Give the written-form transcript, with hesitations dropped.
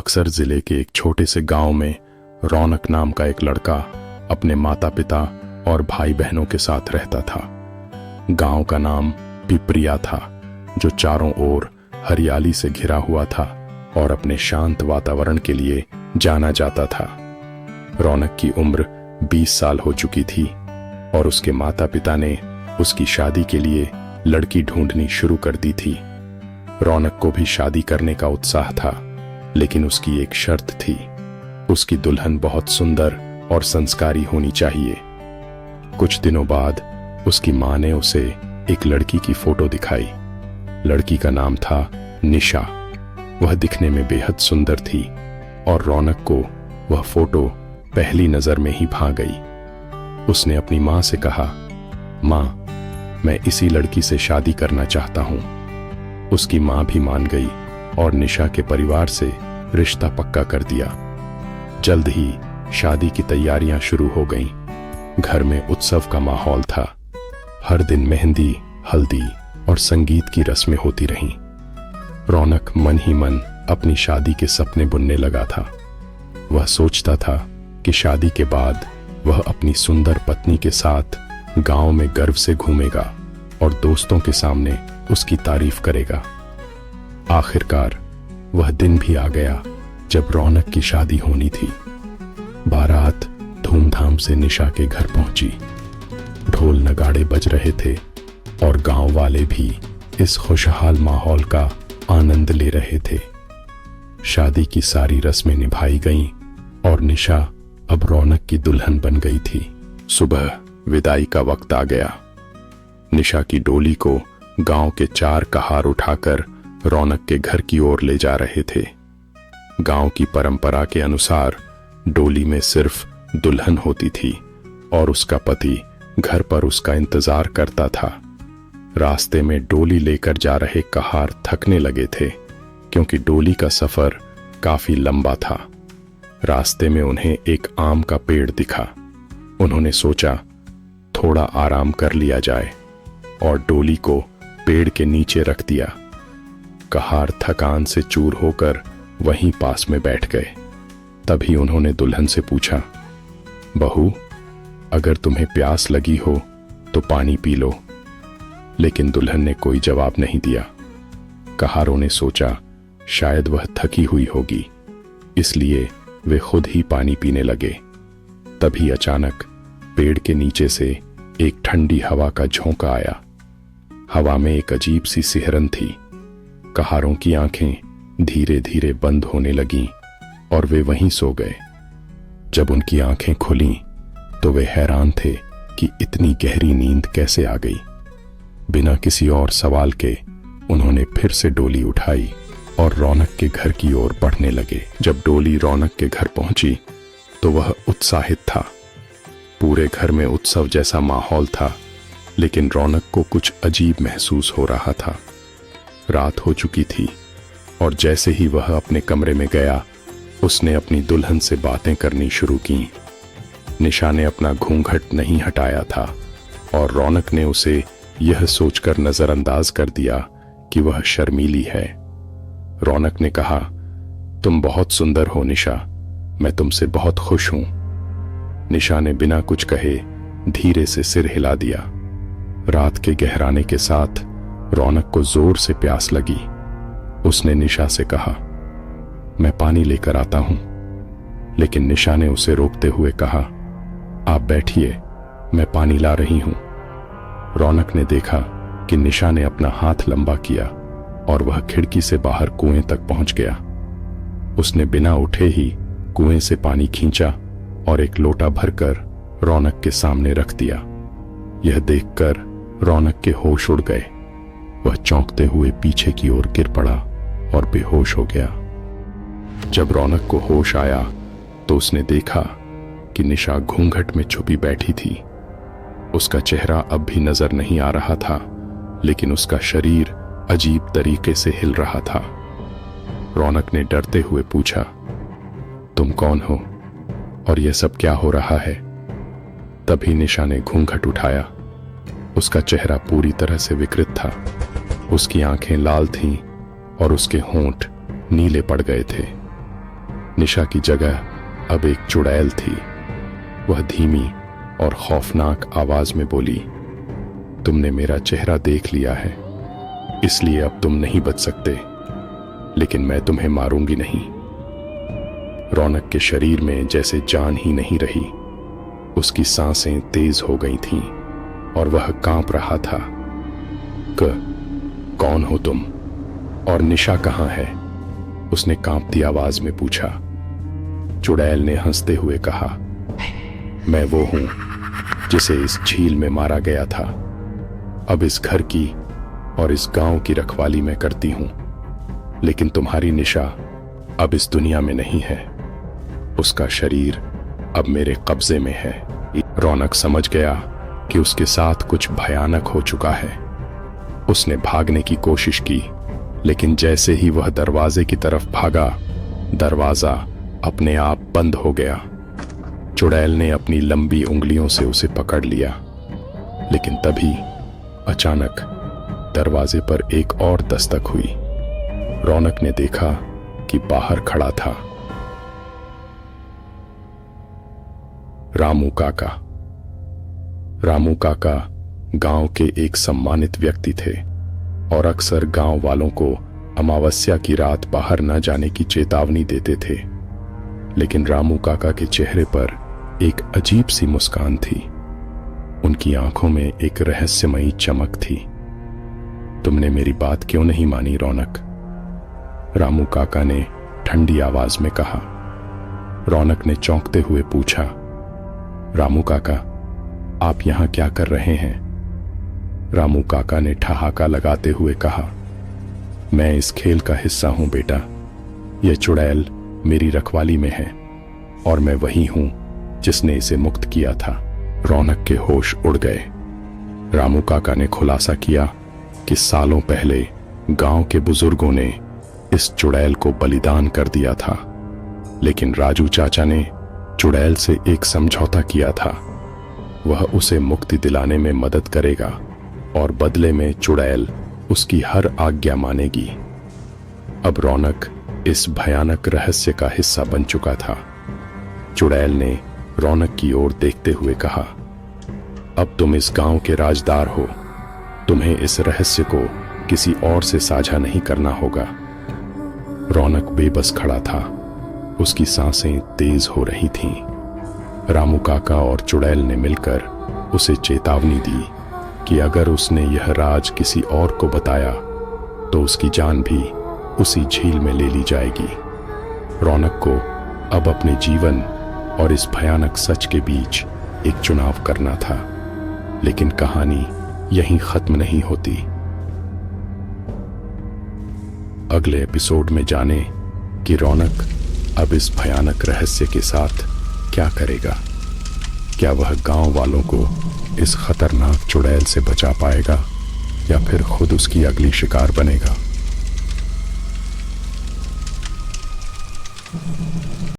बक्सर जिले के एक छोटे से गांव में रौनक नाम का एक लड़का अपने माता पिता और भाई बहनों के साथ रहता था। गांव का नाम पिपरिया था, जो चारों ओर हरियाली से घिरा हुआ था और अपने शांत वातावरण के लिए जाना जाता था। रौनक की उम्र 20 साल हो चुकी थी और उसके माता पिता ने उसकी शादी के लिए लड़की ढूंढनी शुरू कर दी थी। रौनक को भी शादी करने का उत्साह था, लेकिन उसकी एक शर्त थी। उसकी दुल्हन बहुत सुंदर और संस्कारी होनी चाहिए। कुछ दिनों बाद उसकी मां ने उसे एक लड़की की फोटो दिखाई। लड़की का नाम था निशा। वह दिखने में बेहद सुंदर थी और रौनक को वह फोटो पहली नजर में ही भा गई। उसने अपनी मां से कहा, मां, मैं इसी लड़की से शादी करना चाहता हूं। उसकी मां भी मान गई और निशा के परिवार से रिश्ता पक्का कर दिया। जल्द ही शादी की तैयारियां शुरू हो गईं। घर में उत्सव का माहौल था। हर दिन मेहंदी, हल्दी और संगीत की रस्में होती रहीं। रौनक मन ही मन अपनी शादी के सपने बुनने लगा था। वह सोचता था कि शादी के बाद वह अपनी सुंदर पत्नी के साथ गांव में गर्व से घूमेगा और दोस्तों के सामने उसकी तारीफ करेगा। आखिरकार वह दिन भी आ गया जब रौनक की शादी होनी थी। बारात धूमधाम से निशा के घर पहुंची। ढोल नगाड़े बज रहे थे और गांव वाले भी इस खुशहाल माहौल का आनंद ले रहे थे। शादी की सारी रस्में निभाई गईं और निशा अब रौनक की दुल्हन बन गई थी। सुबह विदाई का वक्त आ गया। निशा की डोली को गांव के 4 कहार उठाकर रौनक के घर की ओर ले जा रहे थे। गांव की परंपरा के अनुसार डोली में सिर्फ दुल्हन होती थी और उसका पति घर पर उसका इंतजार करता था। रास्ते में डोली लेकर जा रहे कहार थकने लगे थे, क्योंकि डोली का सफर काफी लंबा था। रास्ते में उन्हें एक आम का पेड़ दिखा। उन्होंने सोचा थोड़ा आराम कर लिया जाए और डोली को पेड़ के नीचे रख दिया। कहार थकान से चूर होकर वहीं पास में बैठ गए। तभी उन्होंने दुल्हन से पूछा, बहू, अगर तुम्हें प्यास लगी हो तो पानी पी लो। लेकिन दुल्हन ने कोई जवाब नहीं दिया। कहारों ने सोचा शायद वह थकी हुई होगी, इसलिए वे खुद ही पानी पीने लगे। तभी अचानक पेड़ के नीचे से एक ठंडी हवा का झोंका आया। हवा में एक अजीब सी सिहरन थी। कहारों की आंखें धीरे धीरे बंद होने लगीं और वे वहीं सो गए। जब उनकी आंखें खुलीं तो वे हैरान थे कि इतनी गहरी नींद कैसे आ गई। बिना किसी और सवाल के उन्होंने फिर से डोली उठाई और रौनक के घर की ओर बढ़ने लगे। जब डोली रौनक के घर पहुंची तो वह उत्साहित था। पूरे घर में उत्सव जैसा माहौल था, लेकिन रौनक को कुछ अजीब महसूस हो रहा था। रात हो चुकी थी और जैसे ही वह अपने कमरे में गया, उसने अपनी दुल्हन से बातें करनी शुरू की। निशा ने अपना घूंघट नहीं हटाया था और रौनक ने उसे यह सोचकर नजरअंदाज कर दिया कि वह शर्मीली है। रौनक ने कहा, तुम बहुत सुंदर हो निशा, मैं तुमसे बहुत खुश हूं। निशा ने बिना कुछ कहे धीरे से सिर हिला दिया। रात के गहराने के साथ रौनक को जोर से प्यास लगी। उसने निशा से कहा, मैं पानी लेकर आता हूं। लेकिन निशा ने उसे रोकते हुए कहा, आप बैठिए, मैं पानी ला रही हूं। रौनक ने देखा कि निशा ने अपना हाथ लंबा किया और वह खिड़की से बाहर कुएं तक पहुंच गया। उसने बिना उठे ही कुएं से पानी खींचा और एक लोटा भरकर रौनक के सामने रख दिया। यह देखकर रौनक के होश उड़ गए। वह चौंकते हुए पीछे की ओर गिर पड़ा और बेहोश हो गया। जब रौनक को होश आया तो उसने देखा कि निशा घूंघट में छुपी बैठी थी। उसका चेहरा अब भी नजर नहीं आ रहा था, लेकिन उसका शरीर अजीब तरीके से हिल रहा था। रौनक ने डरते हुए पूछा, तुम कौन हो और यह सब क्या हो रहा है? तभी निशा ने घूंघट उठाया। उसका चेहरा पूरी तरह से विकृत था। उसकी आंखें लाल थीं और उसके होंठ नीले पड़ गए थे। निशा की जगह अब एक चुड़ैल थी। वह धीमी और खौफनाक आवाज में बोली, तुमने मेरा चेहरा देख लिया है, इसलिए अब तुम नहीं बच सकते, लेकिन मैं तुम्हें मारूंगी नहीं। रौनक के शरीर में जैसे जान ही नहीं रही। उसकी सांसें तेज हो गई थीं और वह कांप रहा था। कौन हो तुम और निशा कहां है? उसने कांपती आवाज में पूछा। चुड़ैल ने हंसते हुए कहा, मैं वो हूं जिसे इस झील में मारा गया था। अब इस घर की और इस गांव की रखवाली मैं करती हूं, लेकिन तुम्हारी निशा अब इस दुनिया में नहीं है। उसका शरीर अब मेरे कब्जे में है। रौनक समझ गया कि उसके साथ कुछ भयानक हो चुका है। उसने भागने की कोशिश की, लेकिन जैसे ही वह दरवाजे की तरफ भागा, दरवाजा अपने आप बंद हो गया। चुड़ैल ने अपनी लंबी उंगलियों से उसे पकड़ लिया, लेकिन तभी अचानक दरवाजे पर एक और दस्तक हुई। रौनक ने देखा कि बाहर खड़ा था रामू काका। रामू काका गांव के एक सम्मानित व्यक्ति थे और अक्सर गांव वालों को अमावस्या की रात बाहर न जाने की चेतावनी देते थे। लेकिन रामू काका के चेहरे पर एक अजीब सी मुस्कान थी। उनकी आंखों में एक रहस्यमयी चमक थी। तुमने मेरी बात क्यों नहीं मानी रौनक? रामू काका ने ठंडी आवाज में कहा। रौनक ने चौंकते हुए पूछा, रामू काका, आप यहां क्या कर रहे हैं? रामू काका ने ठहाका लगाते हुए कहा, मैं इस खेल का हिस्सा हूं बेटा। यह चुड़ैल मेरी रखवाली में है और मैं वही हूं जिसने इसे मुक्त किया था। रौनक के होश उड़ गए। रामू काका ने खुलासा किया कि सालों पहले गांव के बुजुर्गों ने इस चुड़ैल को बलिदान कर दिया था, लेकिन राजू चाचा ने चुड़ैल से एक समझौता किया था। वह उसे मुक्ति दिलाने में मदद करेगा और बदले में चुड़ैल उसकी हर आज्ञा मानेगी। अब रौनक इस भयानक रहस्य का हिस्सा बन चुका था। चुड़ैल ने रौनक की ओर देखते हुए कहा, अब तुम इस गांव के राजदार हो। तुम्हें इस रहस्य को किसी और से साझा नहीं करना होगा। रौनक बेबस खड़ा था। उसकी सांसें तेज हो रही थीं। रामू काका और चुड़ैल ने मिलकर उसे चेतावनी दी कि अगर उसने यह राज किसी और को बताया तो उसकी जान भी उसी झील में ले ली जाएगी। रौनक को अब अपने जीवन और इस भयानक सच के बीच एक चुनाव करना था, लेकिन कहानी यहीं खत्म नहीं होती। अगले एपिसोड में जाने कि रौनक अब इस भयानक रहस्य के साथ क्या करेगा। क्या वह गांव वालों को इस खतरनाक चुड़ैल से बचा पाएगा या फिर खुद उसकी अगली शिकार बनेगा?